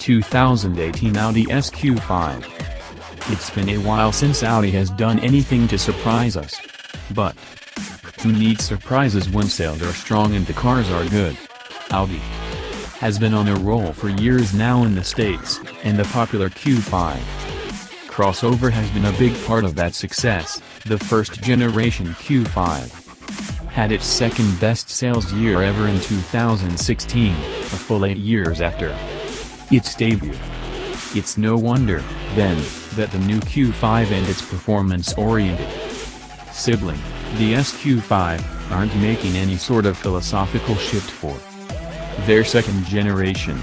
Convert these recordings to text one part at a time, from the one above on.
2018 Audi SQ5. It's been a while since Audi has done anything to surprise us. But who needs surprises when sales are strong and the cars are good? Audi has been on a roll for years now in the States, and the popular Q5 crossover has been a big part of that success. The first generation Q5 had its second best sales year ever in 2016, a full 8 years after its debut. It's no wonder, then, that the new Q5 and its performance-oriented sibling, the SQ5, aren't making any sort of philosophical shift for their second generation.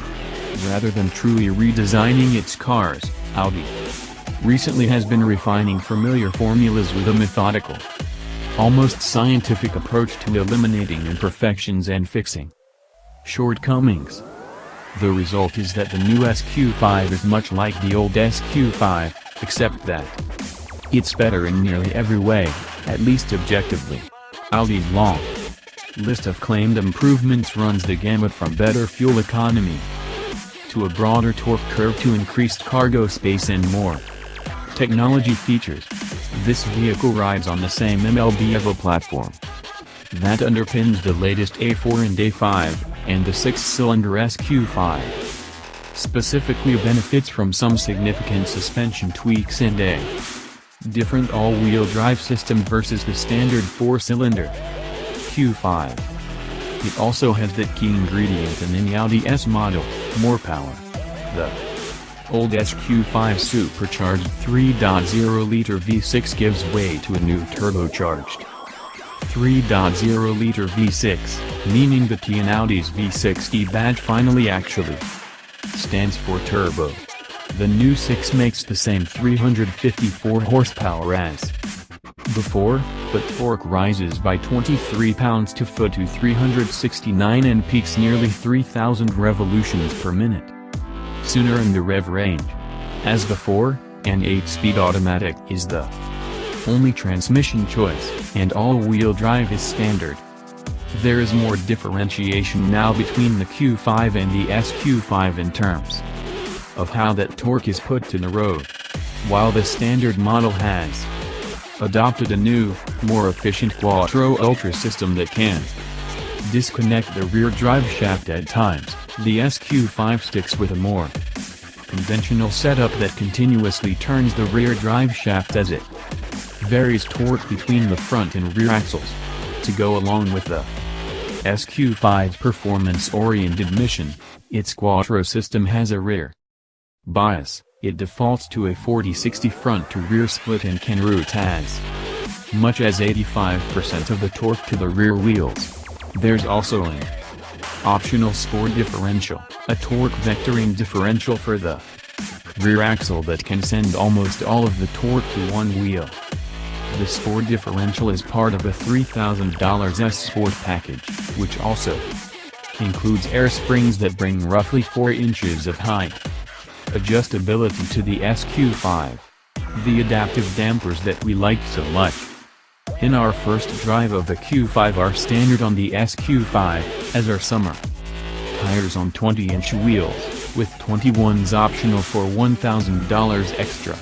Rather than truly redesigning its cars, Audi recently has been refining familiar formulas with a methodical, almost scientific approach to eliminating imperfections and fixing shortcomings. The result is that the new SQ5 is much like the old SQ5, except that it's better in nearly every way, at least objectively. Audi's long list of claimed improvements runs the gamut from better fuel economy to a broader torque curve to increased cargo space and more technology features. This vehicle rides on the same MLB Evo platform that underpins the latest A4 and A5, and the 6-cylinder SQ5 specifically benefits from some significant suspension tweaks and a different all-wheel drive system versus the standard 4-cylinder Q5. It also has that key ingredient in any Audi S model, more power. The old SQ5 supercharged 3.0-liter V6 gives way to a new turbocharged 3.0-liter V6, meaning the T in Audi's V6 badge finally actually stands for turbo. The new 6 makes the same 354 horsepower as before, but torque rises by 23 pounds-foot to 369 and peaks nearly 3,000 revolutions per minute sooner in the rev range. As before, an 8-speed automatic is the only transmission choice, and all-wheel drive is standard. There is more differentiation now between the Q5 and the SQ5 in terms of how that torque is put to the road. While the standard model has adopted a new, more efficient Quattro Ultra system that can disconnect the rear drive shaft at times, the SQ5 sticks with a more conventional setup that continuously turns the rear drive shaft as it varies torque between the front and rear axles. To go along with the SQ5's performance-oriented mission, its Quattro system has a rear bias. It defaults to a 40-60 front-to-rear split and can route as much as 85% of the torque to the rear wheels. There's also an optional Sport Differential, a torque vectoring differential for the rear axle that can send almost all of the torque to one wheel. The Sport Differential is part of a $3,000 S Sport package, which also includes air springs that bring roughly 4 inches of height adjustability to the SQ5, the adaptive dampers that we liked so much in our first drive of the Q5 are standard on the SQ5, as are summer tires on 20-inch wheels, with 21s optional for $1,000 extra.